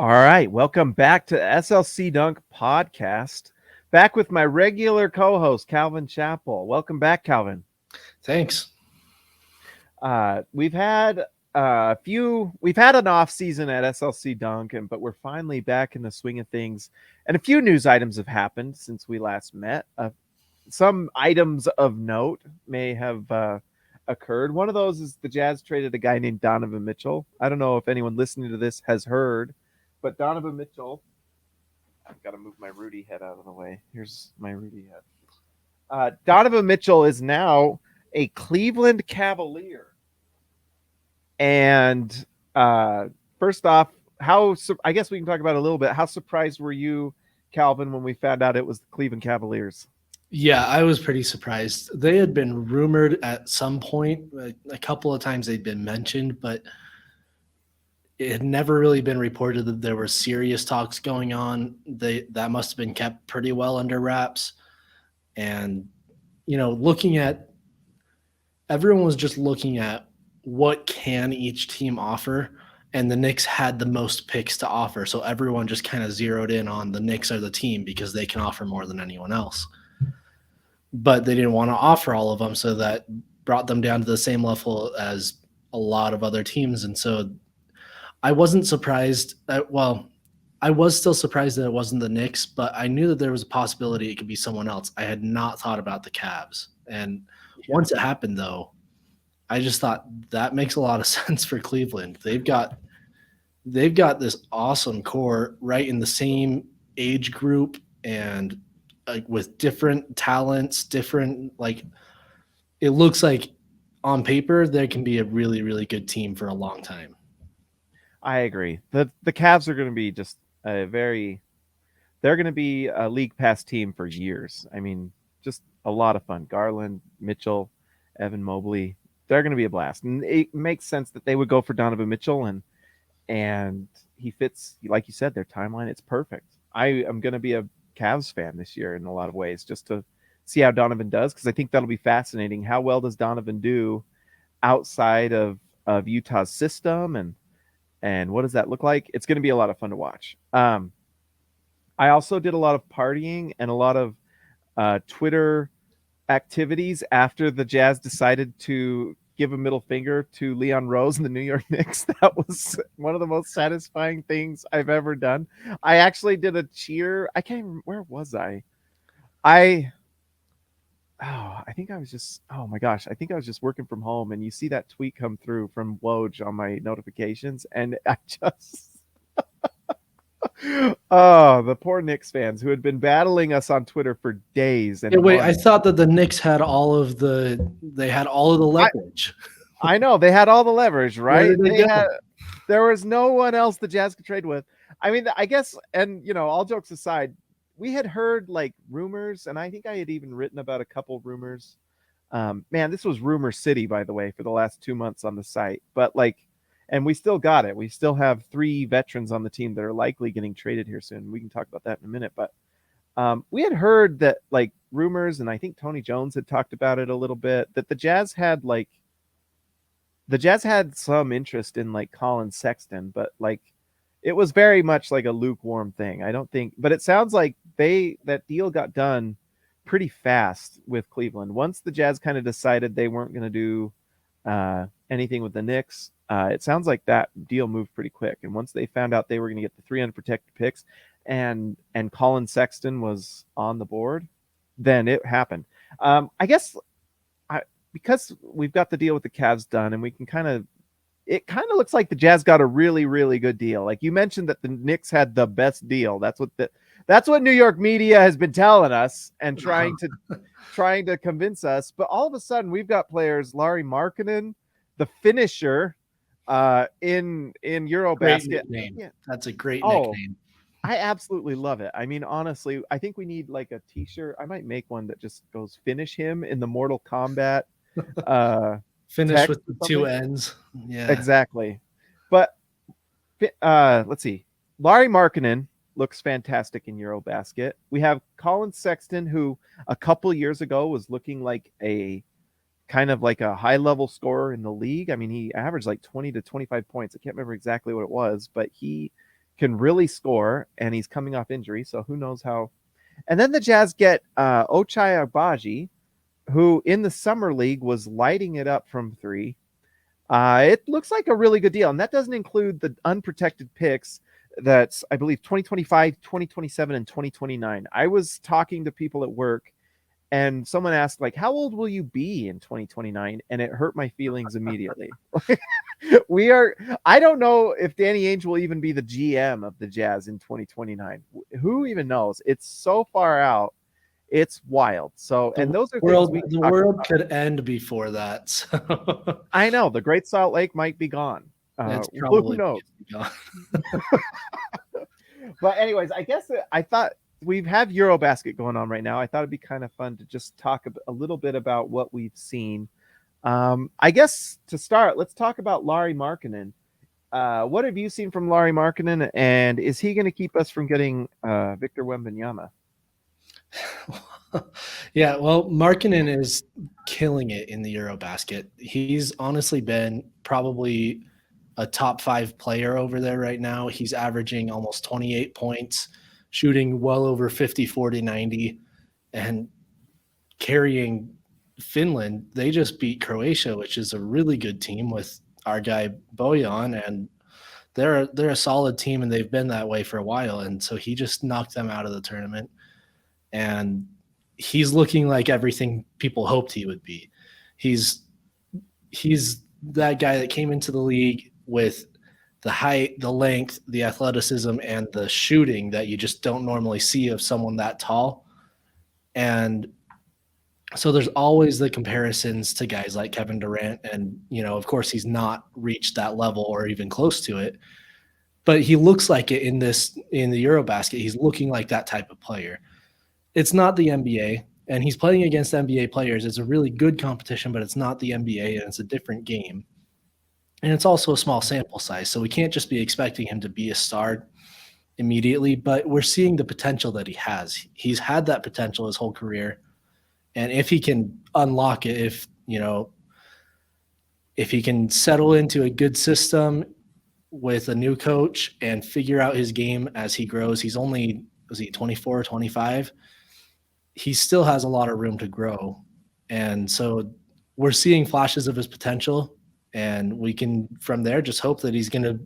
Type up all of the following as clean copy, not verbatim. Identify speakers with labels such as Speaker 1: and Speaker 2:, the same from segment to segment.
Speaker 1: All right, welcome back to SLC Dunk Podcast. Back with my regular co-host Calvin Chappell. Welcome back, Calvin.
Speaker 2: Thanks.
Speaker 1: We've had we've had an off season at SLC Dunk, but we're finally back in the swing of things. And a few news items have happened since we last met. Some items of note may have occurred. One of those is the Jazz traded a guy named Donovan Mitchell. I don't know if anyone listening to this has heard, but Donovan Mitchell. I've got to move my Rudy head out of the way. Here's my Rudy head. Donovan Mitchell is now a Cleveland Cavalier. And first off, I guess we can talk about it a little bit. How surprised were you, Calvin, when we found out it was the Cleveland Cavaliers?
Speaker 2: Yeah, I was pretty surprised. They had been rumored at some point. A couple of times they'd been mentioned, but it had never really been reported that there were serious talks going on. That must have been kept pretty well under wraps. And, everyone was just looking at what can each team offer, and the Knicks had the most picks to offer. So everyone just kind of zeroed in on the Knicks are the team because they can offer more than anyone else. But they didn't want to offer all of them, so that brought them down to the same level as a lot of other teams. And so I wasn't surprised. I was still surprised that it wasn't the Knicks, but I knew that there was a possibility it could be someone else. I had not thought about the Cavs. And once it happened, though, I just thought that makes a lot of sense for Cleveland. They've got this awesome core right in the same age group and with different talents, it looks like on paper there can be a really, really good team for a long time.
Speaker 1: I agree. The Cavs are going to be just they're going to be a league pass team for years. I mean, just a lot of fun. Garland, Mitchell, Evan Mobley, they're going to be a blast. And it makes sense that they would go for Donovan Mitchell and he fits, like you said, their timeline. It's perfect. I am going to be a Cavs fan this year in a lot of ways, just to see how Donovan does, because I think that'll be fascinating. How well does Donovan do outside of Utah's system, and what does that look like? It's going to be a lot of fun to watch. I also did a lot of partying and a lot of Twitter activities after the Jazz decided to give a middle finger to Leon Rose and the New York Knicks. That was one of the most satisfying things I've ever done. I actually did a cheer. I can't remember, where was I? I think I was just, oh my gosh, I think I was just working from home, and you see that tweet come through from Woj on my notifications, and I just oh, the poor Knicks fans who had been battling us on Twitter for days. And
Speaker 2: wait, I thought that the Knicks had all of the leverage.
Speaker 1: I know they had all the leverage, right? There was no one else the Jazz could trade with. I mean, I guess, and all jokes aside, we had heard like rumors, and I think I had even written about a couple rumors. Man, this was Rumor City, by the way, for the last 2 months on the site. But and we still got it. We still have 3 veterans on the team that are likely getting traded here soon. We can talk about that in a minute. But we had heard that rumors, and I think Tony Jones had talked about it a little bit, that the Jazz had some interest in Colin Sexton, but it was very much like a lukewarm thing. I don't think, but it sounds like that deal got done pretty fast with Cleveland. Once the Jazz kind of decided they weren't going to do anything with the Knicks, it sounds like that deal moved pretty quick. And once they found out they were going to get the 3 unprotected picks and Colin Sexton was on the board, then it happened. I guess because we've got the deal with the Cavs done, and we can it kind of looks like the Jazz got a really, really good deal. Like you mentioned that the Knicks had the best deal. That's what New York media has been telling us and trying to convince us. But all of a sudden we've got players, Lauri Markkanen, the finisher, in Eurobasket.
Speaker 2: Yeah. That's a great nickname.
Speaker 1: I absolutely love it. I mean, honestly, I think we need a t-shirt. I might make one that just goes "Finish him" in the Mortal Kombat.
Speaker 2: Finish with the 2 ends. Yeah,
Speaker 1: exactly. But let's see. Lauri Markkanen looks fantastic in Eurobasket. We have Colin Sexton, who a couple years ago was looking like a kind of like a high-level scorer in the league. I mean, he averaged 20 to 25 points. I can't remember exactly what it was, but he can really score, and he's coming off injury, so who knows how. And then the Jazz get Ochai Agbaji, who in the summer league was lighting it up from three. It looks like a really good deal, and that doesn't include the unprotected picks. That's, I believe, 2025, 2027, and 2029. I was talking to people at work, and someone asked, like, how old will you be in 2029? And it hurt my feelings immediately. we are, I don't know if Danny Ainge will even be the GM of the Jazz in 2029. Who even knows? It's so far out. It's wild. So, and those are things we
Speaker 2: The
Speaker 1: talk
Speaker 2: world
Speaker 1: about.
Speaker 2: could end before that. So
Speaker 1: I know the Great Salt Lake might be gone.
Speaker 2: it's
Speaker 1: Who
Speaker 2: probably
Speaker 1: knows?
Speaker 2: gone.
Speaker 1: But anyways, I guess I thought we have Eurobasket going on right now. I thought it'd be kind of fun to just talk a little bit about what we've seen. I guess to start, let's talk about Lauri Markkanen. What have you seen from Lauri Markkanen, and is he going to keep us from getting Victor Wembanyama?
Speaker 2: Yeah, well, Markkanen is killing it in the Eurobasket. He's honestly been probably a top 5 player over there right now. He's averaging almost 28 points, shooting well over 50, 40, 90, and carrying Finland. They just beat Croatia, which is a really good team with our guy Bojan, and they're a solid team, and they've been that way for a while. And so he just knocked them out of the tournament, and he's looking like everything people hoped he would be. He's that guy that came into the league with the height, the length, the athleticism, and the shooting that you just don't normally see of someone that tall. And so there's always the comparisons to guys like Kevin Durant. And, of course, he's not reached that level or even close to it. But he looks like it in the Eurobasket. He's looking like that type of player. It's not the NBA, and he's playing against NBA players. It's a really good competition, but it's not the NBA, and it's a different game. And it's also a small sample size, so we can't just be expecting him to be a star immediately, but we're seeing the potential that he has. He's had that potential his whole career, and if he can unlock it, if he can settle into a good system with a new coach and figure out his game as he grows, he's only, was he 24, 25? He still has a lot of room to grow. And so we're seeing flashes of his potential, and we can from there just hope that he's going to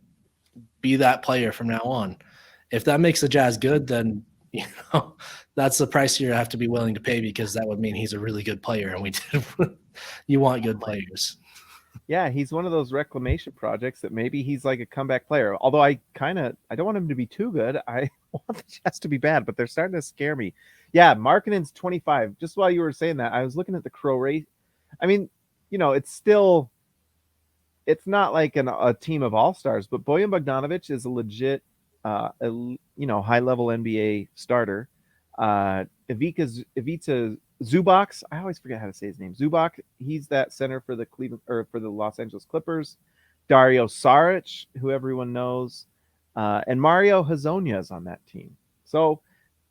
Speaker 2: be that player from now on. If that makes the Jazz good, then that's the price you have to be willing to pay, because that would mean he's a really good player, and you want good players.
Speaker 1: Yeah, he's one of those reclamation projects that maybe he's like a comeback player. Although I don't want him to be too good. I want the Jazz to be bad, but they're starting to scare me. Yeah, Markkanen's 25. Just while you were saying that, I was looking at the Croatia. I mean, it's not like a team of all-stars, but Bojan Bogdanovic is a legit, high-level NBA starter. Ivica Zubac, I always forget how to say his name. Zubac, he's that center for the for the Los Angeles Clippers. Dario Saric, who everyone knows, and Mario Hezonja is on that team. So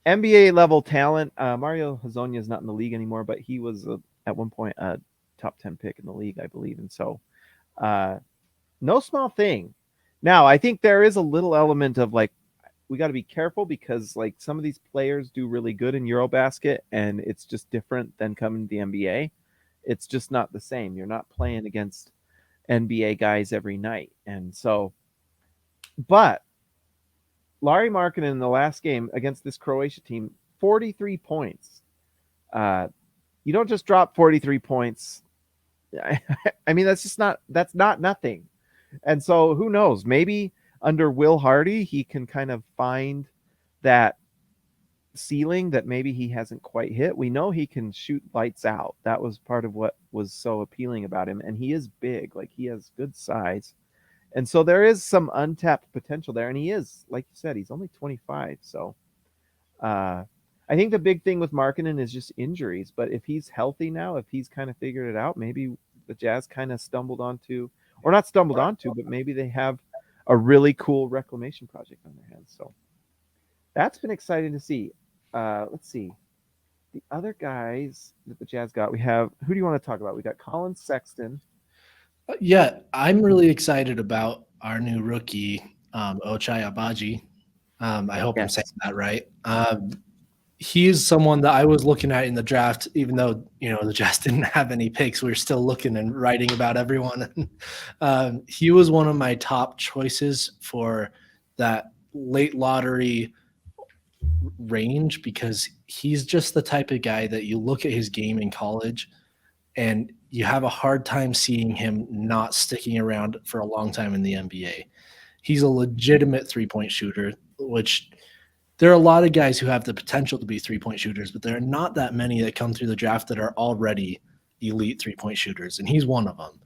Speaker 1: NBA level talent. Mario Hezonja is not in the league anymore, but he was at one point a top 10 pick in the league, I believe. And so no small thing. Now, I think there is a little element of like, we got to be careful, because like some of these players do really good in Eurobasket, and it's just different than coming to the NBA. It's just not the same. You're not playing against NBA guys every night. And so, but Lauri Markkanen in the last game against this Croatia team, 43 points. You don't just drop 43 points. I mean, that's not nothing. And so who knows, maybe under Will Hardy, he can kind of find that ceiling that maybe he hasn't quite hit. We know he can shoot lights out. That was part of what was so appealing about him. And he is big, like he has good size. And so there is some untapped potential there. And he is, like you said, he's only 25. So I think the big thing with Markkanen is just injuries. But if he's healthy now, if he's kind of figured it out, maybe the Jazz kind of not stumbled onto, but maybe they have a really cool reclamation project on their hands. So that's been exciting to see. Let's see. The other guys that the Jazz got, who do you want to talk about? We got Colin Sexton.
Speaker 2: Yeah, I'm really excited about our new rookie, Ochai Agbaji. I hope I'm saying
Speaker 1: Yes.
Speaker 2: that right. He's someone that I was looking at in the draft, even though the Jazz didn't have any picks. We were still looking and writing about everyone. He was one of my top choices for that late lottery range because he's just the type of guy that you look at his game in college and you have a hard time seeing him not sticking around for a long time in the NBA. He's a legitimate three-point shooter, which there are a lot of guys who have the potential to be three-point shooters, but there are not that many that come through the draft that are already elite three-point shooters, and he's one of them.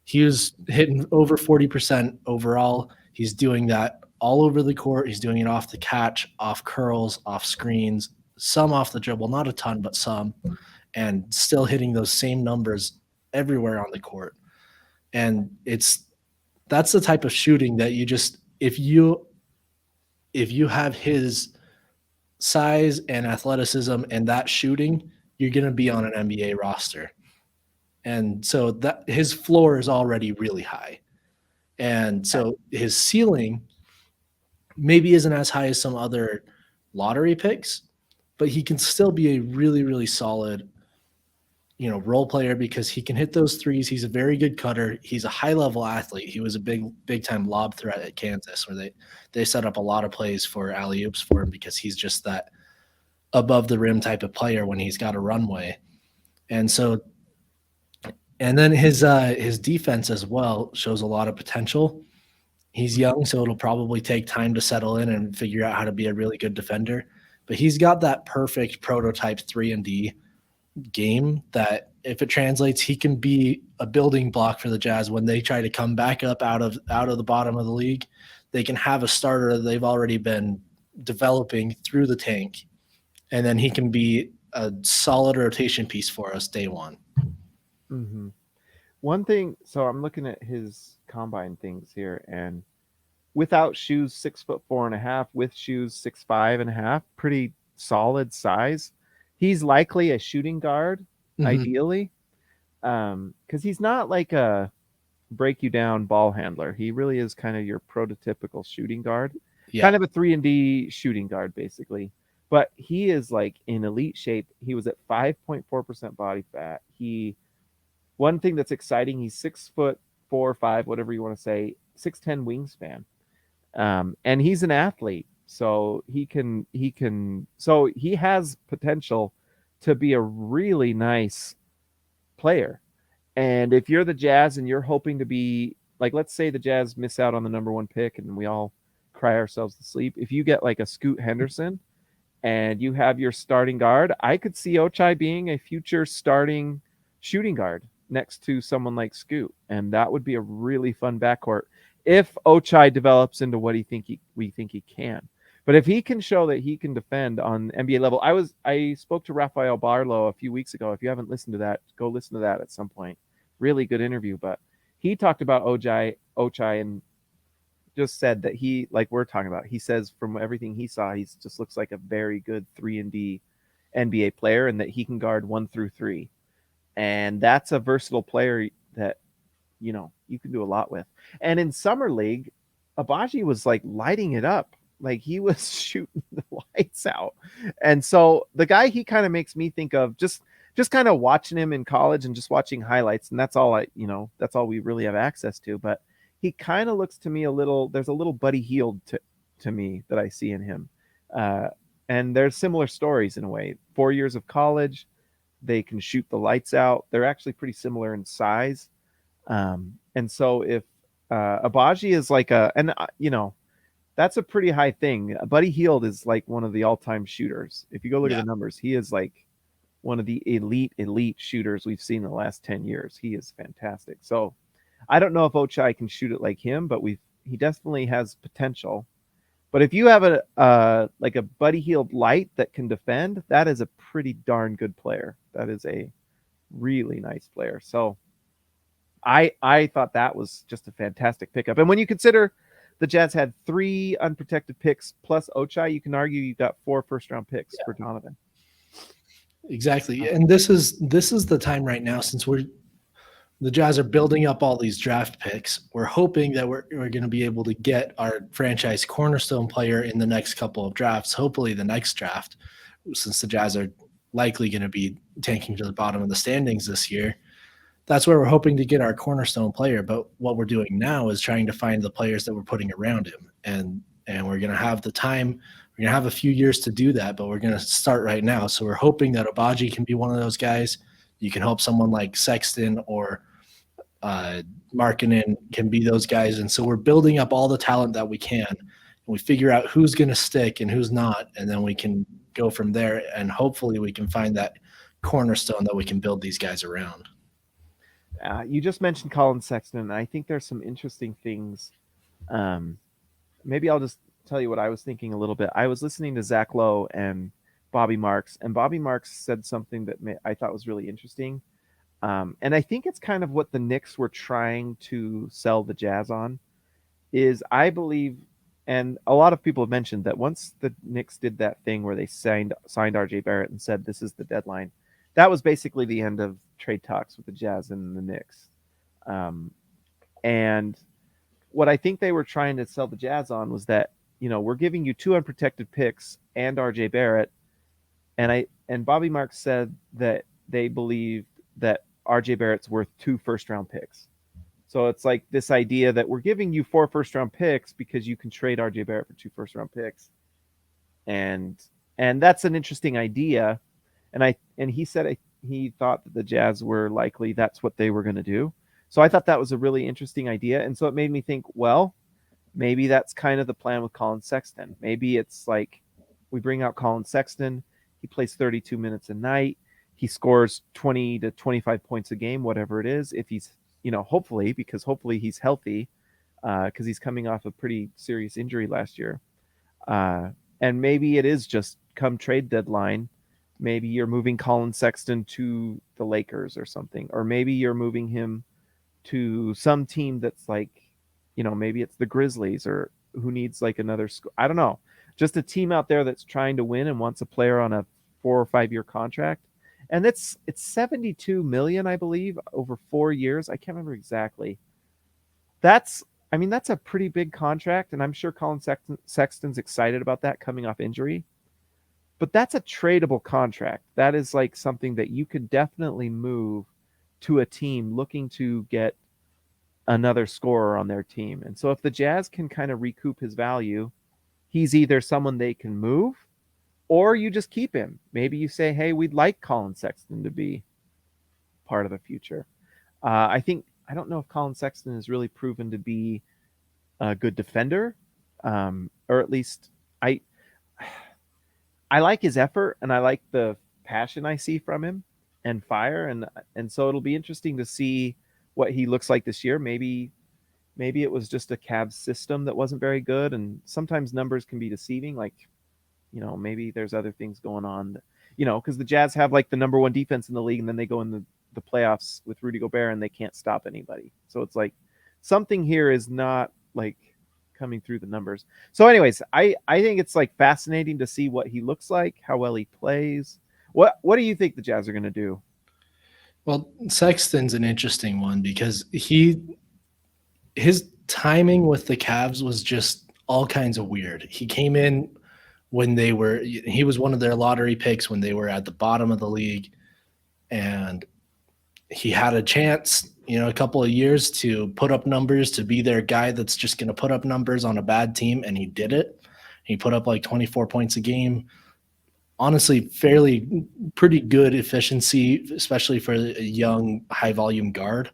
Speaker 2: He was hitting over 40% overall. He's doing that all over the court. He's doing it off the catch, off curls, off screens, some off the dribble, not a ton, but some, and still hitting those same numbers everywhere on the court. And that's the type of shooting that you just if you have his size and athleticism and that shooting, you're going to be on an NBA roster. And so that his floor is already really high. And so his ceiling maybe isn't as high as some other lottery picks, but he can still be a really, really solid, role player because he can hit those threes. He's a very good cutter. He's a high level athlete. He was a big time lob threat at Kansas where they set up a lot of plays for alley oops for him because he's just that above the rim type of player when he's got a runway. And so, and then his defense as well shows a lot of potential. He's young, so it'll probably take time to settle in and figure out how to be a really good defender. But he's got that perfect prototype 3-and-D game that if it translates, he can be a building block for the Jazz when they try to come back up out of the bottom of the league. They can have a starter that they've already been developing through the tank, and then he can be a solid rotation piece for us day one.
Speaker 1: Mm-hmm. One thing, so I'm looking at his combine things here, and without shoes, 6'4.5", with shoes, 6'5.5", pretty solid size. He's likely a shooting guard, ideally, because he's not like a break you down ball handler. He really is kind of your prototypical shooting guard, kind of a 3-and-D shooting guard, basically. But he is like in elite shape. He was at 5.4% body fat. One thing that's exciting, he's 6'4", 5", whatever you want to say, 6'10" wingspan. And he's an athlete, so he has potential to be a really nice player. And if you're the Jazz and you're hoping to be like, let's say the Jazz miss out on the number 1 pick and we all cry ourselves to sleep. If you get like a Scoot Henderson and you have your starting guard, I could see Ochai being a future starting shooting guard next to someone like Scoot, and that would be a really fun backcourt if Ochai develops into what we think he can. But if he can show that he can defend on NBA level, I spoke to Rafael Barlow a few weeks ago. If you haven't listened to that, go listen to that at some point. Really good interview. But he talked about Ochai and just said that he, like we're talking about, he says from everything he saw, he just looks like a very good 3-and-D NBA player, and that he can guard 1 through 3. And that's a versatile player that, you can do a lot with. And in Summer League, Agbaji was like lighting it up. Like he was shooting the lights out. And so the guy he kind of makes me think of, just kind of watching him in college and just watching highlights. And that's all that's all we really have access to. But he kind of looks to me there's a little Buddy Hield to me that I see in him. And there's similar stories in a way. 4 years of college, they can shoot the lights out. They're actually pretty similar in size. And so if Agbaji is like that's a pretty high thing. Buddy Hield is like one of the all-time shooters. If you go look at the numbers, he is like one of the elite shooters we've seen in the last 10 years. He is fantastic. So I don't know if Ochai can shoot it like him, but he definitely has potential. But if you have a Buddy Hield light that can defend, that is a pretty darn good player. That is a really nice player. So I thought that was just a fantastic pickup. And when you consider the Jazz had 3 unprotected picks plus Ochai, you can argue you've got 4 first-round picks for Donovan.
Speaker 2: Exactly. And this is the time right now, since the Jazz are building up all these draft picks. We're hoping that we're going to be able to get our franchise cornerstone player in the next couple of drafts, hopefully the next draft, since the Jazz are likely going to be tanking to the bottom of the standings this year. That's where we're hoping to get our cornerstone player. But what we're doing now is trying to find the players that we're putting around him. And we're going to have the time. We're going to have a few years to do that, but we're going to start right now. So we're hoping that Agbaji can be one of those guys. You can hope someone like Sexton or Markkanen can be those guys. And so we're building up all the talent that we can. And we figure out who's going to stick and who's not. And then we can go from there. And hopefully we can find that cornerstone that we can build these guys around.
Speaker 1: You just mentioned Colin Sexton, and I think there's some interesting things. Maybe I'll just tell you what I was thinking a little bit. I was listening to Zach Lowe and Bobby Marks, and Bobby Marks said something that I thought was really interesting. And I think it's kind of what the Knicks were trying to sell the Jazz on, is I believe, and a lot of people have mentioned that once the Knicks did that thing where they signed RJ Barrett and said this is the deadline, that was basically the end of trade talks with the Jazz and the Knicks. And what I think they were trying to sell the Jazz on was that, we're giving you 2 unprotected picks and RJ Barrett. And Bobby Marks said that they believed that RJ Barrett's worth 2 first-round picks. So it's like this idea that we're giving you 4 first-round picks because you can trade RJ Barrett for 2 first-round picks. And that's an interesting idea. And he said he thought that the Jazz were likely that's what they were going to do. So I thought that was a really interesting idea. And so it made me think, well, maybe that's kind of the plan with Colin Sexton. Maybe it's like we bring out Colin Sexton. He plays 32 minutes a night. He scores 20 to 25 points a game, whatever it is. If he's, hopefully he's healthy, because he's coming off a pretty serious injury last year. And maybe it is just come trade deadline. Maybe you're moving Colin Sexton to the Lakers or something, or maybe you're moving him to some team that's like, maybe it's the Grizzlies or who needs like another I don't know, just a team out there that's trying to win and wants a player on a 4 or 5 year contract. And it's $72 million, I believe, over 4 years. I can't remember exactly. That's a pretty big contract, and I'm sure Colin Sexton's excited about that coming off injury. But that's a tradable contract. That is like something that you could definitely move to a team looking to get another scorer on their team. And so if the Jazz can kind of recoup his value, he's either someone they can move, or you just keep him. Maybe you say, hey, we'd like Colin Sexton to be part of the future. I don't know if Colin Sexton has really proven to be a good defender, or at least I like his effort, and I like the passion I see from him and fire. And so it'll be interesting to see what he looks like this year. Maybe it was just a Cavs system that wasn't very good. And sometimes numbers can be deceiving. Like, maybe there's other things going on, because the Jazz have like the number 1 defense in the league, and then they go in the playoffs with Rudy Gobert and they can't stop anybody. So it's like something here is not like coming through the numbers. So anyways, I think it's like fascinating to see what he looks like, how well he plays. What do you think the Jazz are going to do?
Speaker 2: Well, Sexton's an interesting one because his timing with the Cavs was just all kinds of weird. He came in when he was one of their lottery picks when they were at the bottom of the league, and he had a chance, a couple of years to put up numbers, to be their guy that's just going to put up numbers on a bad team, and he did it. He put up like 24 points a game. Honestly, pretty good efficiency, especially for a young, high-volume guard.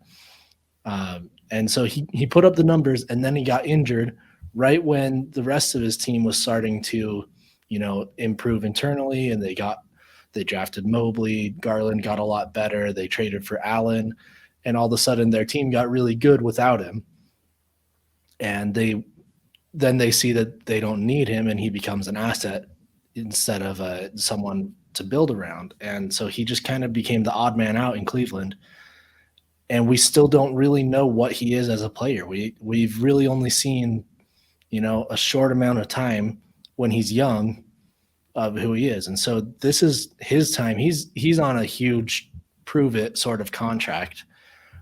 Speaker 2: And so he put up the numbers, and then he got injured right when the rest of his team was starting to, improve internally, and they drafted Mobley. Garland got a lot better. They traded for Allen, and all of a sudden their team got really good without him. And then they see that they don't need him, and he becomes an asset instead of someone to build around. And so he just kind of became the odd man out in Cleveland. And we still don't really know what he is as a player. We've really only seen, a short amount of time when he's young of who he is. And so this is his time. He's on a huge prove it sort of contract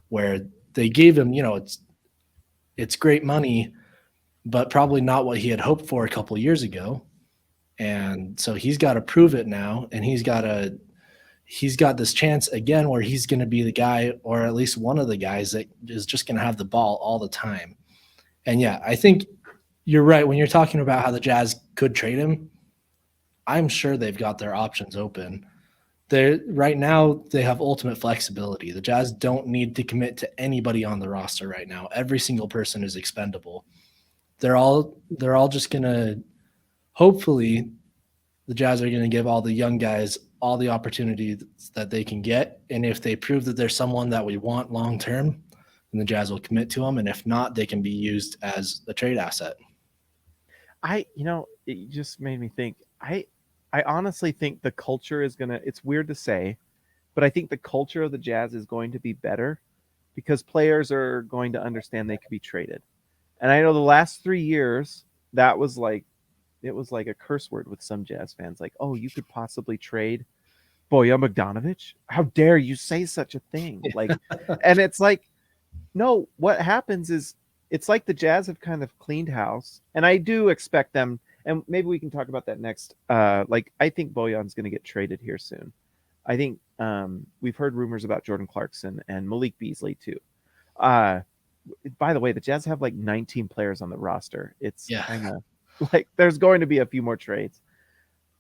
Speaker 2: where they gave him, it's great money, but probably not what he had hoped for a couple years ago. And so he's got to prove it now, and he's got this chance again where he's going to be the guy, or at least one of the guys that is just going to have the ball all the time. And yeah, I think you're right when you're talking about how the Jazz could trade him. I'm sure they've got their options open. Right now they have ultimate flexibility. The Jazz don't need to commit to anybody on the roster right now. Every single person is expendable. They're all just gonna, hopefully the Jazz are gonna give all the young guys all the opportunities that they can get. And if they prove that there's someone that we want long term, then the Jazz will commit to them. And if not, they can be used as a trade asset.
Speaker 1: It just made me think. I honestly think the culture is gonna. It's weird to say, but I think the culture of the Jazz is going to be better because players are going to understand they could be traded. And I know the last 3 years that was like it was like a curse word with some Jazz fans, like, "Oh, you could possibly trade Bojan Bogdanovic? How dare you say such a thing?" Like, and it's like, no. What happens is it's like the Jazz have kind of cleaned house, and I do expect them. And maybe we can talk about that next. I think Bojan's going to get traded here soon. I think we've heard rumors about Jordan Clarkson and Malik Beasley too. By the way, the Jazz have like 19 players on the roster. It's kind of like there's going to be a few more trades.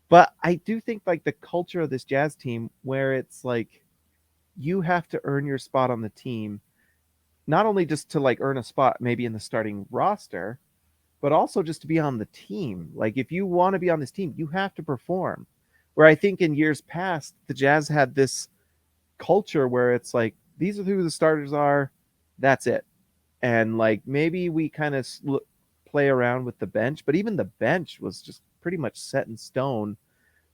Speaker 1: But I do think like the culture of this Jazz team where it's like you have to earn your spot on the team, not only just to like earn a spot maybe in the starting roster, but also just to be on the team. Like if you want to be on this team, you have to perform. Where I think in years past, the Jazz had this culture where it's like, these are who the starters are. That's it. And like, maybe we kind of play around with the bench, but even the bench was just pretty much set in stone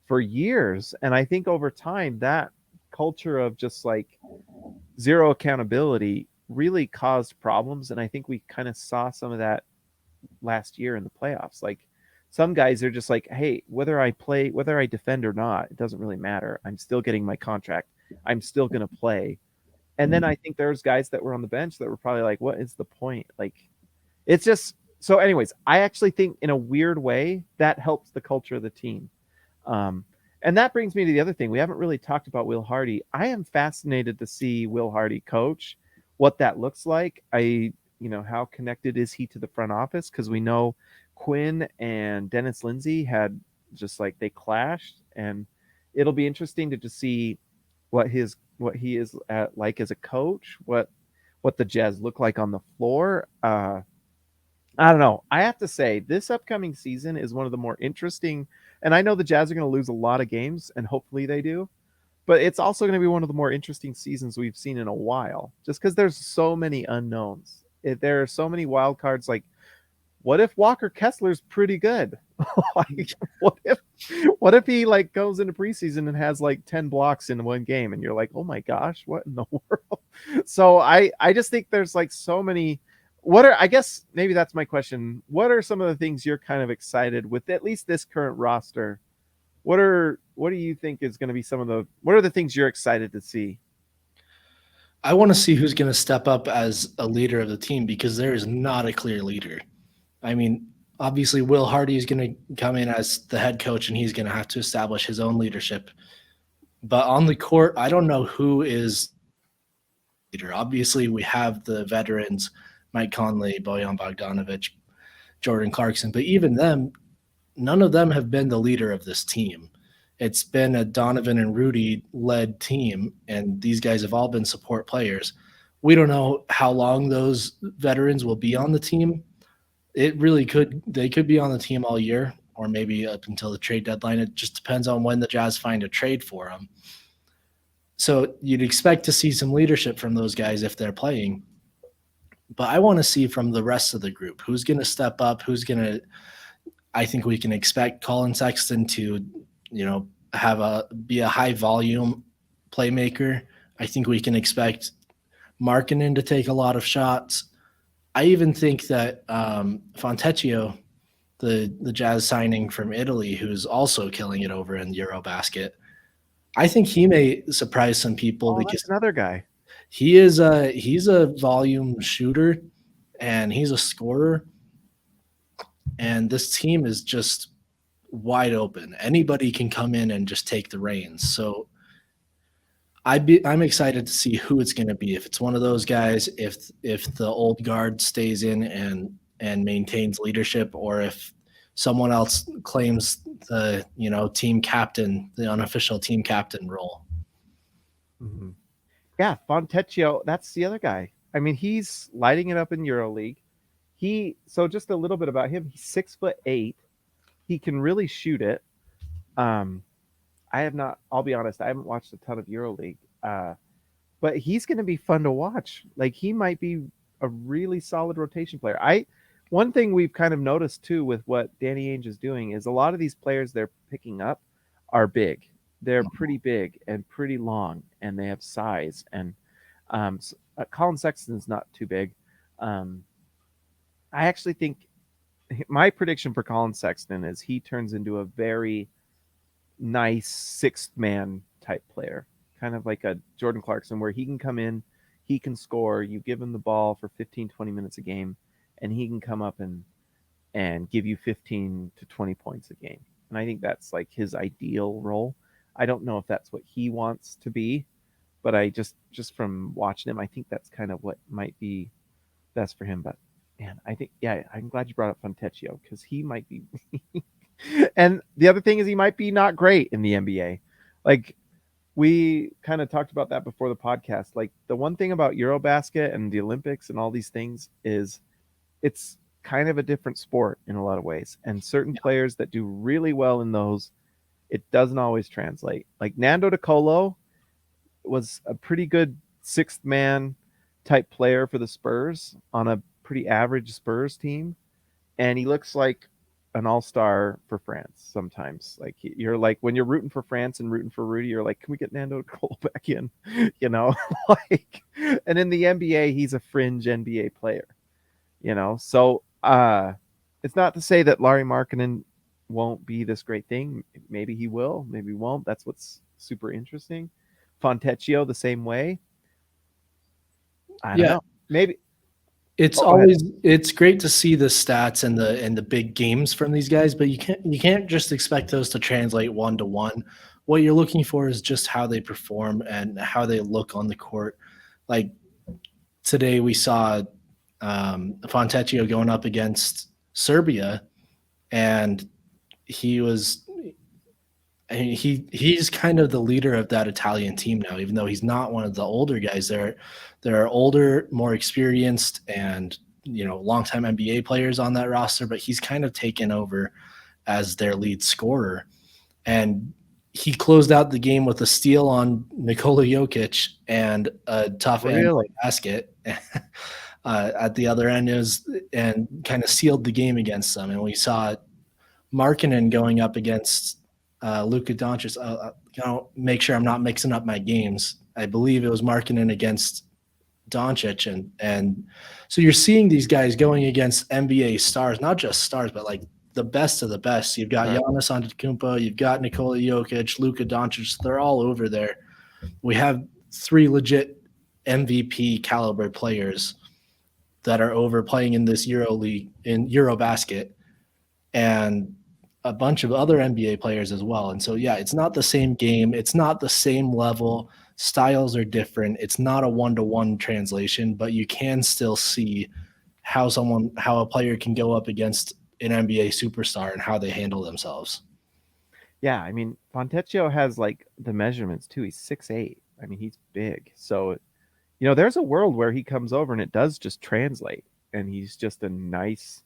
Speaker 1: for years. And I think over time, that culture of just like zero accountability really caused problems. And I think we kind of saw some of that last year in the playoffs. Like some guys are just like, hey, whether I defend or not, it doesn't really matter. I'm still getting my contract. I'm still going to play. And then I think there's guys that were on the bench that were probably like, what is the point? Like, it's just so. Anyways, I actually think in a weird way that helps the culture of the team. And that brings me to the other thing. We haven't really talked about Will Hardy. I am fascinated to see Will Hardy coach, what that looks like. How connected is he to the front office? Because we know Quinn and Dennis Lindsay had just like they clashed, and it'll be interesting to just see what he is like as a coach, what the Jazz look like on the floor. I don't know. I have to say this upcoming season is one of the more interesting, and I know the Jazz are going to lose a lot of games, and hopefully they do. But it's also going to be one of the more interesting seasons we've seen in a while, just because there's so many unknowns. There are so many wild cards. Like, what if Walker Kessler's pretty good? Like, what if he like goes into preseason and has like 10 blocks in one game, and you're like, oh my gosh, what in the world? So I just think there's like so many. I guess maybe that's my question. What are some of the things you're kind of excited with at least this current roster? What do you think is going to be what are the things you're excited to see?
Speaker 2: I want to see who's going to step up as a leader of the team because there is not a clear leader. I mean, obviously Will Hardy is going to come in as the head coach and he's going to have to establish his own leadership. But on the court, I don't know who is leader. Obviously, we have the veterans, Mike Conley, Bojan Bogdanovic, Jordan Clarkson, but even them, none of them have been the leader of this team. It's been a Donovan and Rudy led team, and these guys have all been support players. We don't know how long those veterans will be on the team. They could be on the team all year or maybe up until the trade deadline. It just depends on when the Jazz find a trade for them. So you'd expect to see some leadership from those guys if they're playing. But I want to see from the rest of the group who's going to step up, I think we can expect Colin Sexton to, be a high volume playmaker. I think we can expect Markkanen to take a lot of shots. I even think that Fontecchio, the Jazz signing from Italy, who's also killing it over in Eurobasket, I think he may surprise some people because
Speaker 1: that's another guy.
Speaker 2: He's a volume shooter, and he's a scorer, and this team is just wide open. Anybody can come in and just take the reins. So I'm excited to see who it's going to be. If it's one of those guys, if the old guard stays in and maintains leadership, or if someone else claims the team captain, the unofficial team captain role.
Speaker 1: Mm-hmm. Yeah, Fontecchio, that's the other guy. I mean, he's lighting it up in EuroLeague. So just a little bit about him. He's 6'8". He can really shoot it. I have not. I'll be honest. I haven't watched a ton of EuroLeague, but he's going to be fun to watch. Like he might be a really solid rotation player. One thing we've kind of noticed too with what Danny Ainge is doing is a lot of these players they're picking up are big. They're pretty big and pretty long, and they have size. And Colin Sexton's not too big. I actually think my prediction for Colin Sexton is he turns into a very nice sixth man type player, kind of like a Jordan Clarkson, where he can come in, he can score, you give him the ball for 15-20 minutes a game, and he can come up and give you 15 to 20 points a game. And I think that's like his ideal role. I don't know if that's what he wants to be, but I just from watching him, I think that's kind of what might be best for him. But man, I think, yeah, I'm glad you brought up Fontecchio because he might be and the other thing is he might be not great in the NBA. Like we kind of talked about that before the podcast. Like the one thing about Eurobasket and the Olympics and all these things is it's kind of a different sport in a lot of ways. And certain players that do really well in those, it doesn't always translate. Like Nando De Colo was a pretty good sixth man type player for the Spurs on a pretty average Spurs team. And he looks like an all-star for France sometimes. Like you're like when you're rooting for France and rooting for Rudy, you're like, can we get Nando De Colo back in? Like, and in the NBA, he's a fringe NBA player. So it's not to say that Lauri Markkanen won't be this great thing. Maybe he will, maybe he won't. That's what's super interesting. Fontecchio the same way. I don't know. Maybe
Speaker 2: It's great to see the stats and the big games from these guys, but you can't just expect those to translate 1-to-1. What you're looking for is just how they perform and how they look on the court. Like today we saw Fontecchio going up against Serbia, and he's kind of the leader of that Italian team now, even though he's not one of the older guys. There are older, more experienced, and longtime NBA players on that roster, but he's kind of taken over as their lead scorer. And he closed out the game with a steal on Nikola Jokic and a tough end basket at the other end, and kind of sealed the game against them. And we saw Markkanen going up against Luka Doncic. Make sure I'm not mixing up my games. I believe it was Markkanen against Doncic, and so you're seeing these guys going against NBA stars, not just stars, but like the best of the best. You've got Giannis Antetokounmpo, you've got Nikola Jokic, Luka Doncic. They're all over there. We have three legit MVP caliber players that are over playing in this EuroLeague, in Eurobasket, and a bunch of other NBA players as well. And so, yeah, it's not the same game. It's not the same level. Styles are different. It's not a 1-to-1 translation, but you can still see how a player can go up against an NBA superstar and how they handle themselves.
Speaker 1: Yeah, I mean, Fontecchio has like the measurements too. He's 6'8". I mean, he's big. So, there's a world where he comes over and it does just translate, and he's just a nice,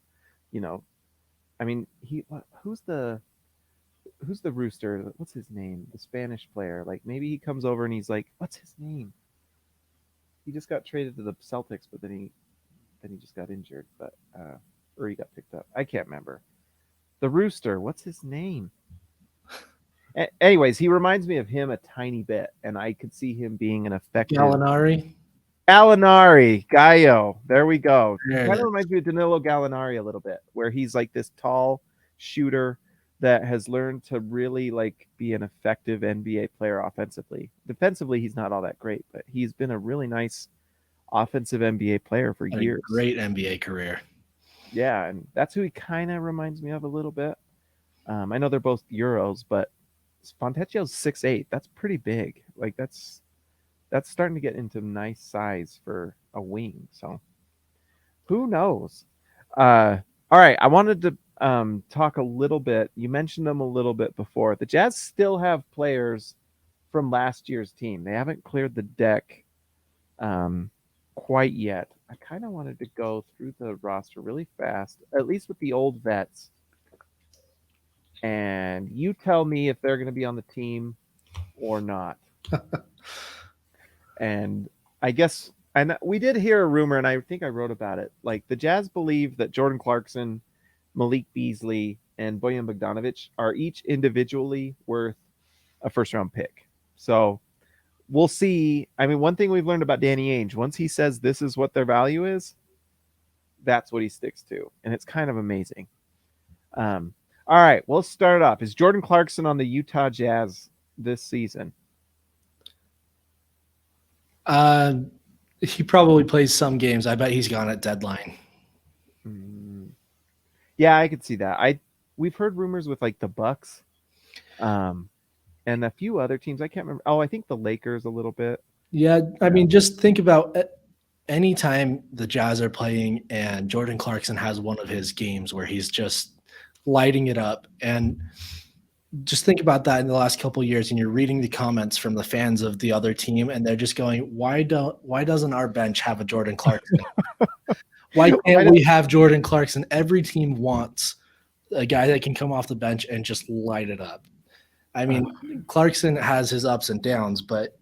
Speaker 1: I mean, who's the rooster? What's his name? The Spanish player. Like maybe he comes over and he's like, what's his name? He just got traded to the Celtics, but then he just got injured, but or he got picked up. I can't remember. The rooster. What's his name? Anyways, he reminds me of him a tiny bit, and I could see him being an effective Gallinari, Gallo. There we go. Kind of reminds me of Danilo Gallinari a little bit, where he's like this tall shooter, that has learned to really like be an effective NBA player offensively. Defensively, he's not all that great, but he's been a really nice offensive NBA player for
Speaker 2: Had a
Speaker 1: years.
Speaker 2: great NBA career.
Speaker 1: Yeah, and that's who he kind of reminds me of a little bit. I know they're both Euros, but Fontecchio's 6'8". That's pretty big. Like that's starting to get into nice size for a wing. So who knows? All right, I wanted to talk a little bit. You mentioned them a little bit before. The Jazz still have players from last year's team. They haven't cleared the deck um, quite yet. I kind of wanted to go through the roster really fast, at least with the old vets, and you tell me if they're going to be on the team or not. And I guess, and we did hear a rumor, and I think I wrote about it. Like the Jazz believe that Jordan Clarkson, Malik Beasley, and Bojan Bogdanovic are each individually worth a first round pick. So we'll see. I mean, one thing we've learned about Danny Ainge, once he says this is what their value is, that's what he sticks to. And it's kind of amazing. All right, we'll start off. Is Jordan Clarkson on the Utah Jazz this season?
Speaker 2: He probably plays some games. I bet he's gone at deadline.
Speaker 1: Yeah, I could see that. We've heard rumors with like the Bucks, and a few other teams. I can't remember. Oh, I think the Lakers a little bit.
Speaker 2: Yeah, I mean, just think about anytime the Jazz are playing and Jordan Clarkson has one of his games where he's just lighting it up, and just think about that in the last couple of years, and you're reading the comments from the fans of the other team, and they're just going, why doesn't our bench have a Jordan Clarkson? Why can't we have Jordan Clarkson? Every team wants a guy that can come off the bench and just light it up. I mean, Clarkson has his ups and downs, but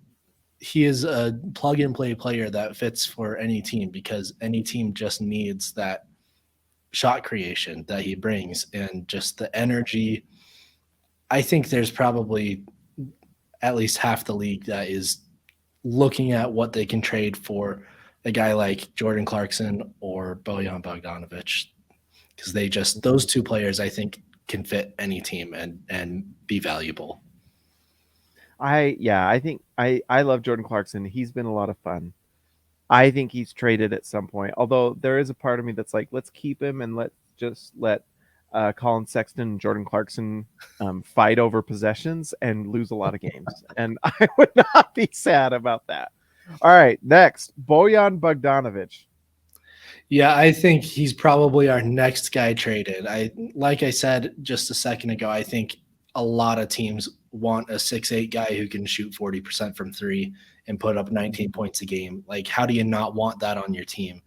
Speaker 2: he is a plug-and-play player that fits for any team because any team just needs that shot creation that he brings and just the energy. I think there's probably at least half the league that is looking at what they can trade for a guy like Jordan Clarkson or Bojan Bogdanovic, because those two players I think can fit any team and be valuable.
Speaker 1: I think I love Jordan Clarkson. He's been a lot of fun. I think he's traded at some point. Although there is a part of me that's like, let's keep him and let's just let Colin Sexton and Jordan Clarkson fight over possessions and lose a lot of games. And I would not be sad about that. All right, next, Bojan Bogdanovic.
Speaker 2: Yeah, I think he's probably our next guy traded. Like I said just a second ago, I think a lot of teams want a 6'8" guy who can shoot 40% from three and put up 19 points a game. Like, how do you not want that on your team?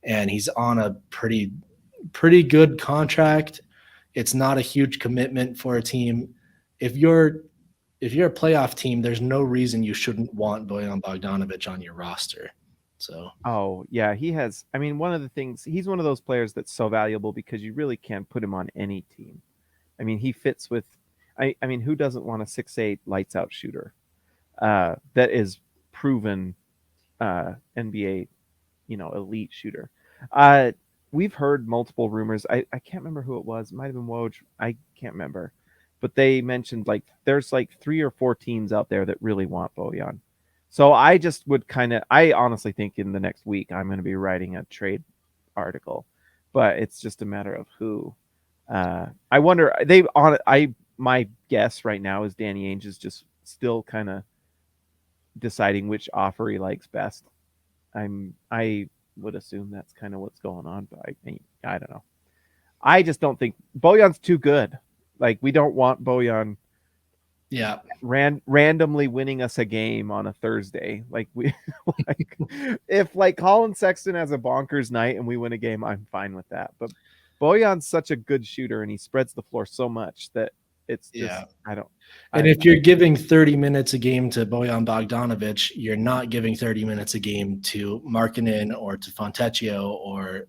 Speaker 2: And he's on a pretty good contract. It's not a huge commitment for a team. If you're a playoff team, there's no reason you shouldn't want Bojan Bogdanovic on your roster. So,
Speaker 1: oh yeah, he has. I mean, one of the things, he's one of those players that's so valuable because you really can't put him on any team. I mean, he fits with. I mean, who doesn't want a 6'8" lights out shooter that is proven NBA, elite shooter? We've heard multiple rumors. I can't remember who it was. It might have been Woj. I can't remember. But they mentioned like there's like 3 or 4 teams out there that really want Bojan. So I just would I honestly think in the next week I'm going to be writing a trade article, but it's just a matter of who. I wonder. My guess right now is Danny Ainge is just still kind of deciding which offer he likes best. I would assume that's kind of what's going on, but I don't know. I just don't think Bojan's too good. Like, we don't want Bojan
Speaker 2: yeah,
Speaker 1: randomly winning us a game on a Thursday. Like, we if like Colin Sexton has a bonkers night and we win a game, I'm fine with that. But Bojan's such a good shooter and he spreads the floor so much that it's just
Speaker 2: if you're giving 30 minutes a game to Bojan Bogdanovic, you're not giving 30 minutes a game to Markkanen or to Fontecchio or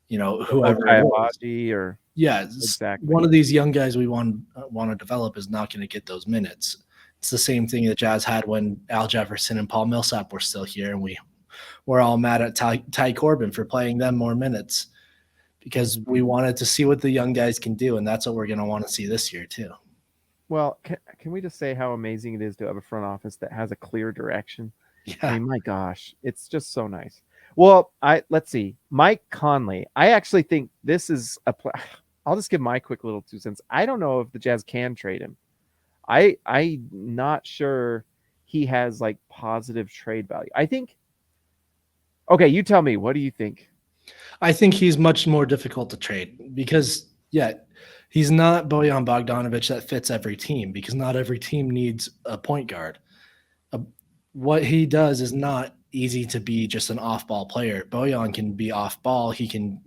Speaker 2: whoever.
Speaker 1: Ochai Agbaji or
Speaker 2: exactly. One of these young guys we want to develop is not going to get those minutes. It's the same thing that Jazz had when Al Jefferson and Paul Millsap were still here, and we're all mad at Ty Corbin for playing them more minutes because we wanted to see what the young guys can do, and that's what we're going to want to see this year too.
Speaker 1: Well, can we just say how amazing it is to have a front office that has a clear direction? I
Speaker 2: Yeah.
Speaker 1: mean, my gosh, it's just so nice. Well, let's see. Mike Conley. I actually think this is I'll just give my quick little 2 cents. I don't know if the Jazz can trade him. I'm not sure he has like positive trade value. I think. Okay, you tell me. What do you think?
Speaker 2: I think he's much more difficult to trade because, yeah, he's not Bojan Bogdanovic that fits every team because not every team needs a point guard. Uh, what he does is not easy to be just an off-ball player. Bojan can be off-ball. He can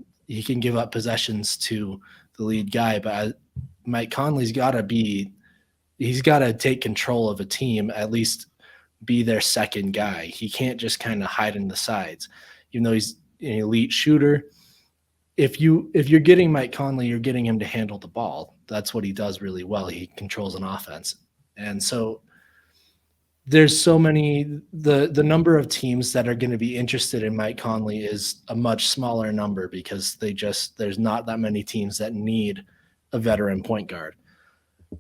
Speaker 2: give up possessions to the lead guy, but Mike Conley's got to be he's got to take control of a team, at least be their second guy. He can't just kind of hide in the sides, even though he's an elite shooter. If you're getting Mike Conley, you're getting him to handle the ball. That's what he does really well. He controls an offense, and so there's so many. The number of teams that are going to be interested in Mike Conley is a much smaller number because there's not that many teams that need a veteran point guard.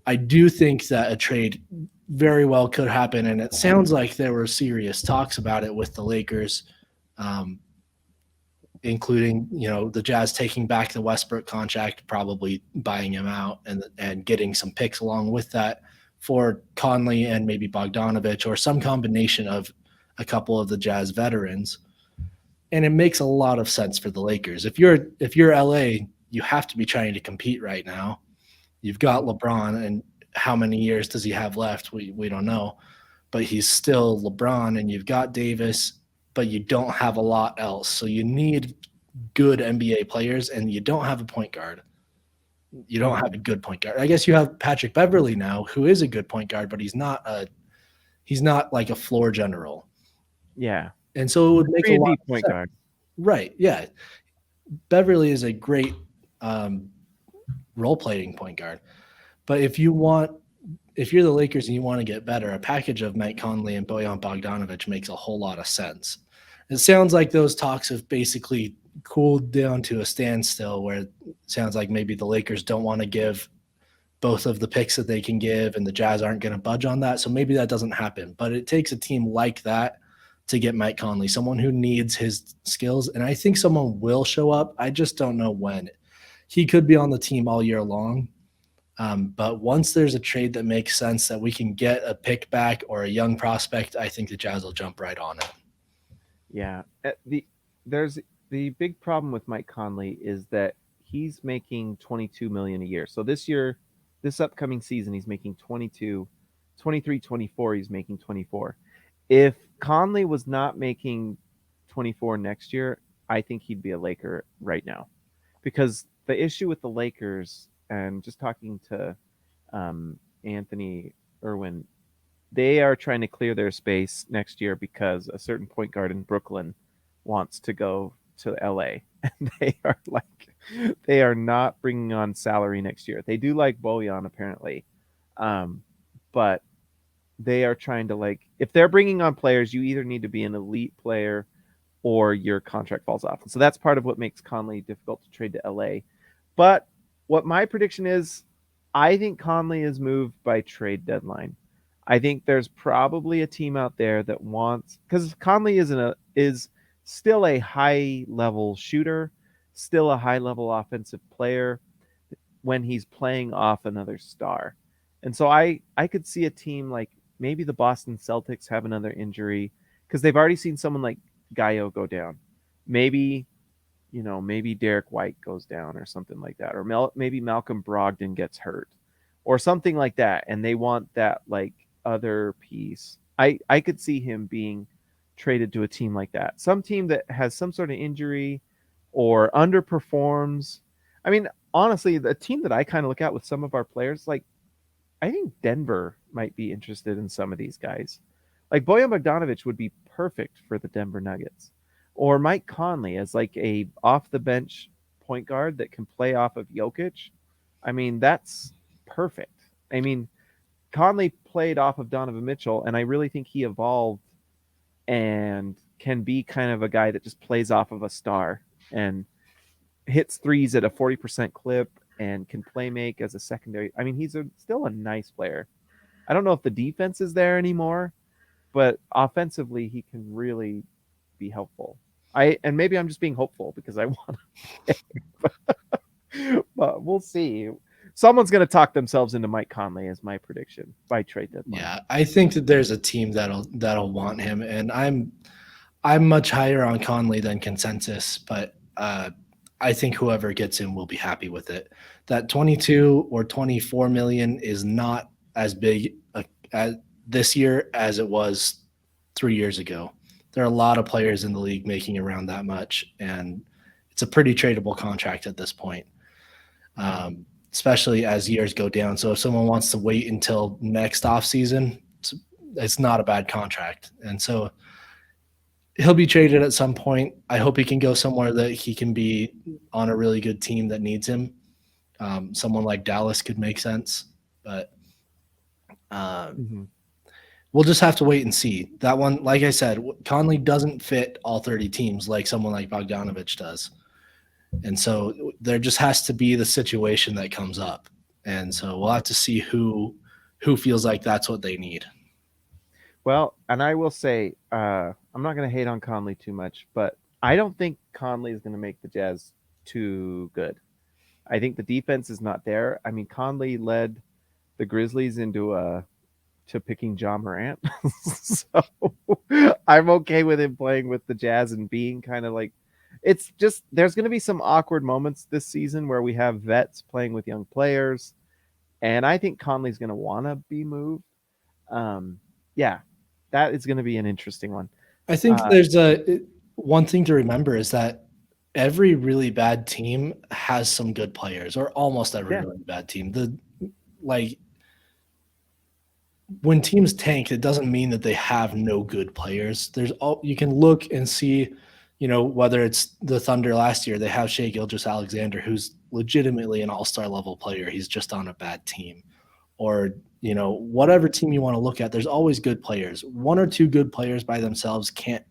Speaker 2: I do think that a trade very well could happen, and it sounds like there were serious talks about it with the Lakers, um, including the Jazz taking back the Westbrook contract, probably buying him out, and getting some picks along with that for Conley and maybe Bogdanovich or some combination of a couple of the Jazz veterans. And it makes a lot of sense for the Lakers. If you're LA, you have to be trying to compete right now. You've got LeBron, and how many years does he have left? We don't know, but he's still LeBron, and you've got Davis, but you don't have a lot else. So you need good NBA players, and you don't have a point guard. You don't have a good point guard. I guess you have Patrick Beverley now, who is a good point guard, but he's not like a floor general.
Speaker 1: Yeah,
Speaker 2: And so it would make a
Speaker 1: three and
Speaker 2: lot
Speaker 1: D
Speaker 2: of
Speaker 1: point
Speaker 2: sense.
Speaker 1: guard.
Speaker 2: Right. Yeah. Beverley is a great role playing point guard. But if you're the Lakers and you want to get better, a package of Mike Conley and Bojan Bogdanovic makes a whole lot of sense. It sounds like those talks have basically cooled down to a standstill where it sounds like maybe the Lakers don't want to give both of the picks that they can give and the Jazz aren't going to budge on that. So maybe that doesn't happen. But it takes a team like that to get Mike Conley, someone who needs his skills. And I think someone will show up. I just don't know when. He could be on the team all year long. But once there's a trade that makes sense that we can get a pick back or a young prospect, I think the Jazz will jump right on it.
Speaker 1: Yeah. There's the big problem with Mike Conley is that he's making 22 million a year. So this upcoming season, he's making 22, 23, 24. He's making 24. If Conley was not making 24 next year, I think he'd be a Laker right now, because the issue with the Lakers, and just talking to Anthony Irwin, they are trying to clear their space next year because a certain point guard in Brooklyn wants to go to LA, and they are not bringing on salary next year. They do like Bojan apparently, but they are trying to, like, if they're bringing on players, you either need to be an elite player or your contract falls off. And so that's part of what makes Conley difficult to trade to LA. But what my prediction is, I think Conley is moved by trade deadline. I think there's probably a team out there that wants, because Conley is still a high level shooter, still a high level offensive player when he's playing off another star. And so I could see a team like maybe the Boston Celtics have another injury because they've already seen someone like Gaio go down. Maybe, maybe Derek White goes down or something like that. Or maybe Malcolm Brogdon gets hurt or something like that. And they want that like other piece. I could see him being traded to a team like that. Some team that has some sort of injury or underperforms. I mean, honestly, the team that I kind of look at with some of our players, like I think Denver might be interested in some of these guys. Like Bojan Bogdanovic would be perfect for the Denver Nuggets, or Mike Conley as like a off the bench point guard that can play off of Jokic. I mean, that's perfect. I mean, Conley played off of Donovan Mitchell, and I really think he evolved and can be kind of a guy that just plays off of a star. And hits threes at a 40% clip and can play make as a secondary. I mean, he's still a nice player. I don't know if the defense is there anymore, but offensively he can really be helpful. And maybe I'm just being hopeful because I want to pick, but we'll see. Someone's going to talk themselves into Mike Conley as my prediction by trade deadline.
Speaker 2: Yeah, I think that there's a team that'll want him, and I'm much higher on Conley than consensus, but I think whoever gets him will be happy with it. That 22 or 24 million is not as big as this year as it was 3 years ago. There are a lot of players in the league making around that much, and it's a pretty tradable contract at this point, especially as years go down. So if someone wants to wait until next offseason, it's not a bad contract. And so he'll be traded at some point. I hope he can go somewhere that he can be on a really good team that needs him. Someone like Dallas could make sense, but we'll just have to wait and see. That one, like I said, Conley doesn't fit all 30 teams like someone like Bogdanovich does. And so there just has to be the situation that comes up. And so we'll have to see who feels like that's what they need.
Speaker 1: Well, and I will say, I'm not going to hate on Conley too much, but I don't think Conley is going to make the Jazz too good. I think the defense is not there. I mean, Conley led the Grizzlies to picking John Morant. So I'm okay with him playing with the Jazz and being kind of like, it's just, there's going to be some awkward moments this season where we have vets playing with young players. And I think Conley's going to want to be moved. Yeah, that is going to be an interesting one.
Speaker 2: I think there's one thing to remember is that every really bad team has some good players, or almost every really bad team. When teams tank, it doesn't mean that they have no good players. You can look and see, whether it's the Thunder last year, they have Shai Gilgeous-Alexander, who's legitimately an all-star level player. He's just on a bad team. Or, whatever team you want to look at, there's always good players. One or two good players by themselves can't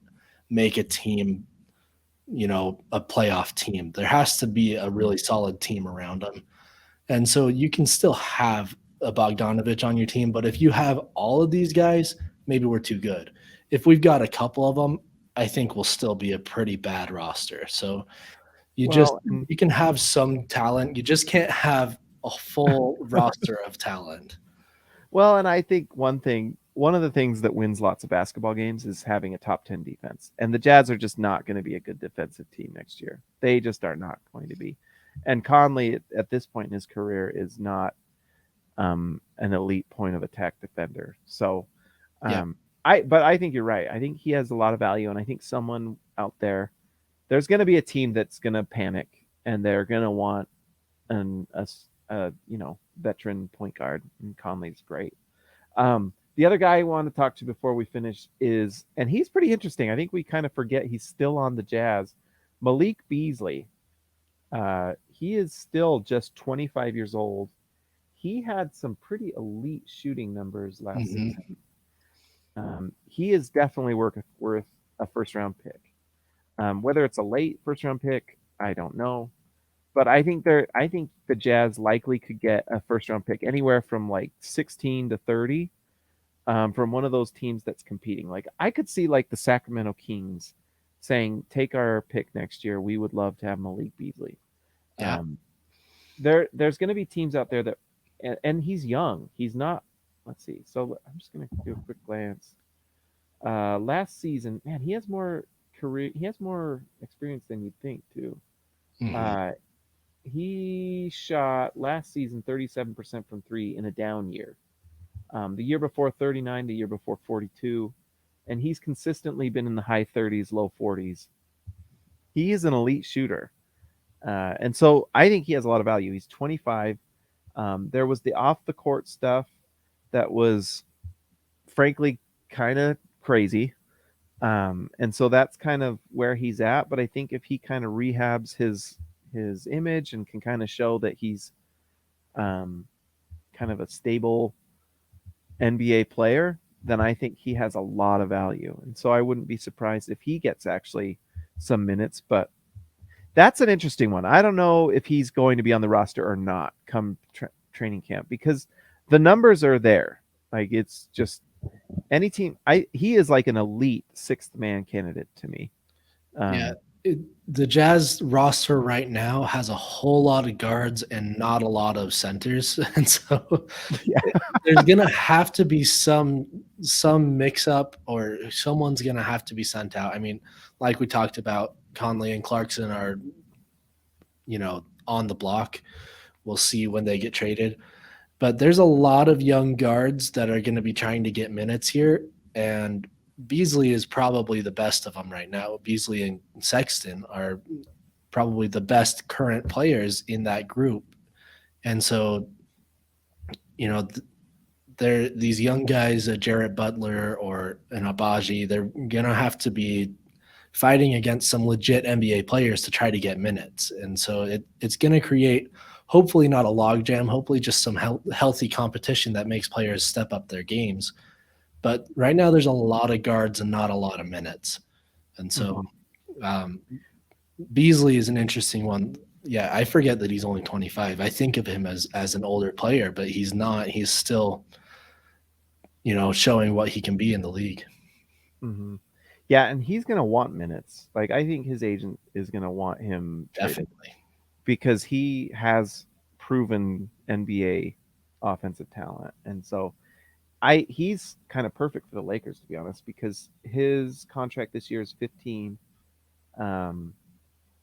Speaker 2: make a team, a playoff team. There has to be a really solid team around them. And so you can still have a Bogdanovich on your team, but if you have all of these guys, maybe we're too good. If we've got a couple of them, I think we'll still be a pretty bad roster. So you can have some talent. You just can't have a full roster of talent.
Speaker 1: Well, and I think one of the things that wins lots of basketball games is having a top 10 defense. And the Jazz are just not going to be a good defensive team next year. They just are not going to be. And Conley at this point in his career is not an elite point of attack defender. So but I think you're right. I think he has a lot of value, and I think someone out there's going to be a team that's going to panic, and they're going to want a veteran point guard, and Conley's great. The other guy I want to talk to before we finish and he's pretty interesting. I think we kind of forget he's still on the Jazz. Malik Beasley. He is still just 25 years old. He had some pretty elite shooting numbers last season. He is definitely worth a first round pick. Whether it's a late first round pick, I don't know. But I think the Jazz likely could get a first round pick anywhere from like 16 to 30 from one of those teams that's competing. Like I could see like the Sacramento Kings saying, take our pick next year. We would love to have Malik Beasley.
Speaker 2: Yeah.
Speaker 1: There's going to be teams out there that, and he's young. He's not, let's see. So I'm just going to do a quick glance. Last season, man, he has more experience than you'd think too. Mm-hmm. He shot last season 37% from three in a down year. The year before 39, the year before 42, and he's consistently been in the high 30s, low 40s. He is an elite shooter. And so I think he has a lot of value. He's 25. There was the off the court stuff that was frankly kind of crazy. And so that's kind of where he's at. But I think if he kind of rehabs his image and can kind of show that he's kind of a stable NBA player, then I think he has a lot of value. And so I wouldn't be surprised if he gets actually some minutes. But That's an interesting one. I don't know if he's going to be on the roster or not come training camp because the numbers are there. Like it's just any team. He is like an elite sixth man candidate to me.
Speaker 2: Yeah,
Speaker 1: Um,
Speaker 2: the Jazz roster right now has a whole lot of guards and not a lot of centers, and so
Speaker 1: yeah,
Speaker 2: there's gonna have to be some mix up, or someone's gonna have to be sent out. I mean, like we talked about, Conley and Clarkson are on the block. We'll see when they get traded, but there's a lot of young guards that are going to be trying to get minutes here, and Beasley is probably the best of them right now. Beasley and Sexton are probably the best current players in that group. And so, they're these young guys, Jarrett Butler or an Agbaji, they're gonna have to be fighting against some legit NBA players to try to get minutes. And so it's gonna create, hopefully not a logjam, hopefully just some healthy competition that makes players step up their games. But right now there's a lot of guards and not a lot of minutes. And so
Speaker 1: mhm.
Speaker 2: um, Beasley is an interesting one. Yeah, I forget that he's only 25. I think of him as an older player, but he's not. He's still, showing what he can be in the league.
Speaker 1: Mm-hmm. Yeah, and he's gonna want minutes. Like I think his agent is gonna want him traded
Speaker 2: Definitely.
Speaker 1: because he has proven NBA offensive talent, and so he's kind of perfect for the Lakers to be honest because his contract this year is 15. Um,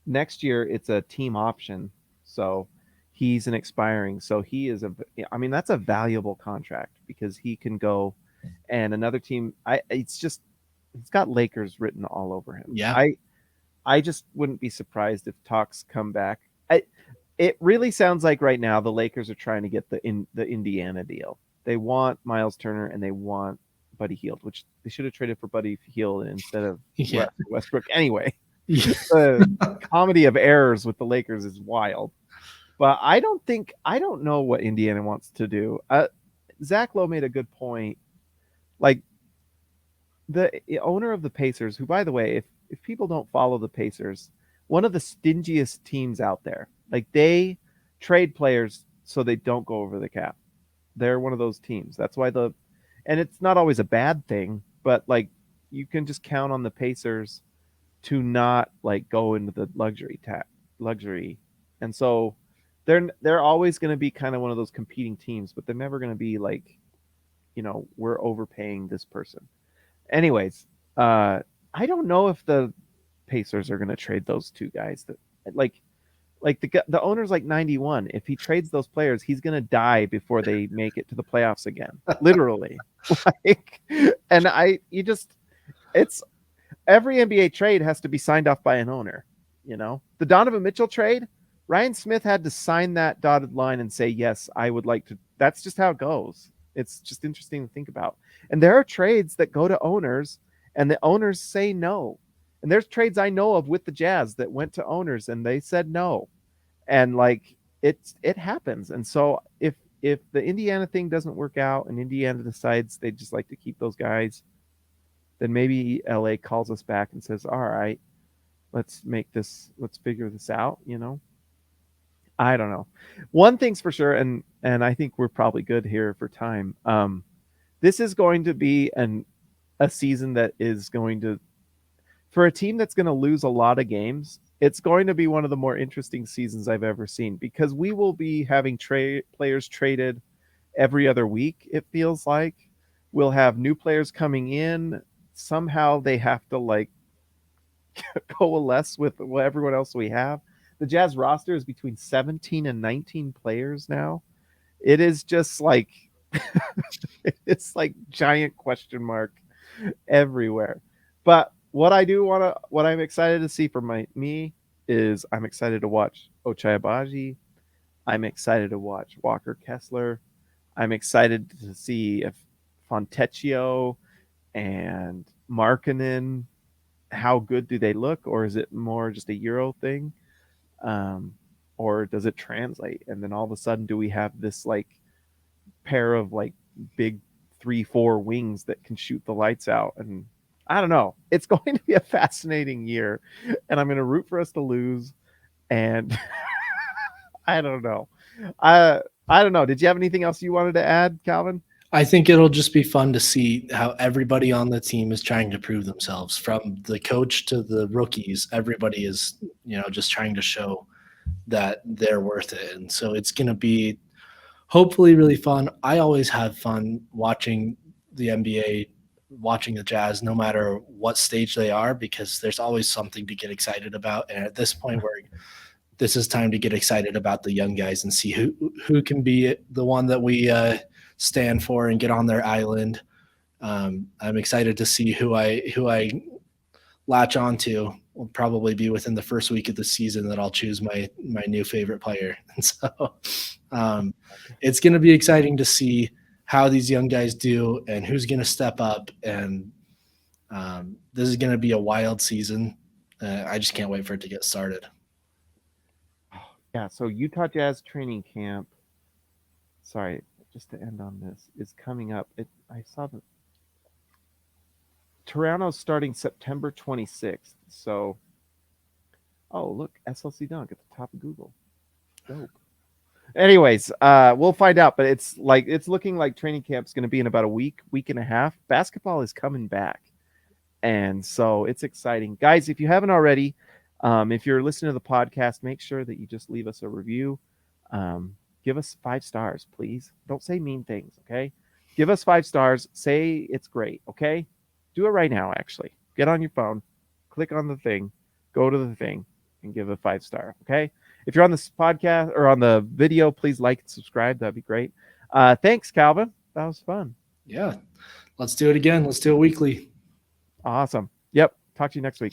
Speaker 1: Next year it's a team option, so he's an expiring. So he is a. I mean that's a valuable contract because he can go and another team. It's just it's got Lakers written all over him.
Speaker 2: Yeah.
Speaker 1: I just wouldn't be surprised if talks come back. It really sounds like right now the Lakers are trying to get the Indiana deal. They want Miles Turner and they want Buddy Hield, which they should have traded for Buddy Hield instead of
Speaker 2: Yeah.
Speaker 1: Westbrook. Anyway,
Speaker 2: Yeah.
Speaker 1: the comedy of errors with the Lakers is wild. But I don't know what Indiana wants to do. Zach Lowe made a good point. Like the owner of the Pacers, who by the way, if people don't follow the Pacers, one of the stingiest teams out there. Like they trade players so they don't go over the cap. They're one of those teams. That's why and it's not always a bad thing, but like you can just count on the Pacers to not like go into the luxury. And so they're always going to be kind of one of those competing teams, but they're never going to be like, we're overpaying this person. Anyways, I don't know if the Pacers are going to trade those two guys. That like the owner's like 91. If he trades those players, he's going to die before they make it to the playoffs again. Literally. Like, and it's every NBA trade has to be signed off by an owner. The Donovan Mitchell trade, Ryan Smith had to sign that dotted line and say, yes, I would like to. That's just how it goes. It's just interesting to think about. And there are trades that go to owners and the owners say no. And there's trades I know of with the Jazz that went to owners and they said no. And like it happens. And so if the Indiana thing doesn't work out and Indiana decides they just like to keep those guys, then maybe LA calls us back and says, "All right, let's figure this out." I don't know. One thing's for sure, and I think we're probably good here for time. This is going to be a season that is going to, for a team that's going to lose a lot of games, it's going to be one of the more interesting seasons I've ever seen because we will be having players traded every other week. It feels like we'll have new players coming in. Somehow they have to like coalesce with what everyone else we have. The Jazz roster is between 17 and 19 players now. It is just like it's like giant question mark everywhere. But what I'm excited to see for me is I'm excited to watch Ochai Agbaji. I'm excited to watch Walker Kessler. I'm excited to see if Fontecchio and Markkanen, how good do they look, or is it more just a Euro thing, um, or does it translate? And then all of a sudden, do we have this like pair of like big 3-4 wings that can shoot the lights out? And I don't know. It's going to be a fascinating year, and I'm going to root for us to lose. And I don't know. I I don't know. Did you have anything else you wanted to add, Calvin?
Speaker 2: I think it'll just be fun to see how everybody on the team is trying to prove themselves, from the coach to the rookies. Everybody is, just trying to show that they're worth it. And so it's going to be hopefully really fun. I always have fun watching the NBA, watching the Jazz, no matter what stage they are, because there's always something to get excited about. And at this point, this is time to get excited about the young guys and see who can be the one that we stand for and get on their island. I'm excited to see who I latch onto. Will probably be within the first week of the season that I'll choose my new favorite player. And so it's going to be exciting to see how these young guys do and who's going to step up. And this is going to be a wild season. I just can't wait for it to get started.
Speaker 1: Yeah, so Utah Jazz training camp. Sorry, just to end on this, is coming up. I saw the Toronto's starting September 26th. So, oh look, SLC Dunk at the top of Google. Dope. Anyways, we'll find out. But it's looking like training camp's going to be in about a week and a half. Basketball is coming back, and so it's exciting, guys. If you haven't already, if you're listening to the podcast, make sure that you just leave us a review. Give us 5 stars, please. Don't say mean things, okay? Give us 5 stars. Say it's great, okay? Do it right now, actually. Get on your phone, click on the thing, go to the thing, and give a 5 star, okay? If you're on this podcast or on the video, please like and subscribe. That'd be great. Thanks, Calvin. That was fun.
Speaker 2: Yeah. Let's do it again. Let's do it weekly.
Speaker 1: Awesome. Yep. Talk to you next week.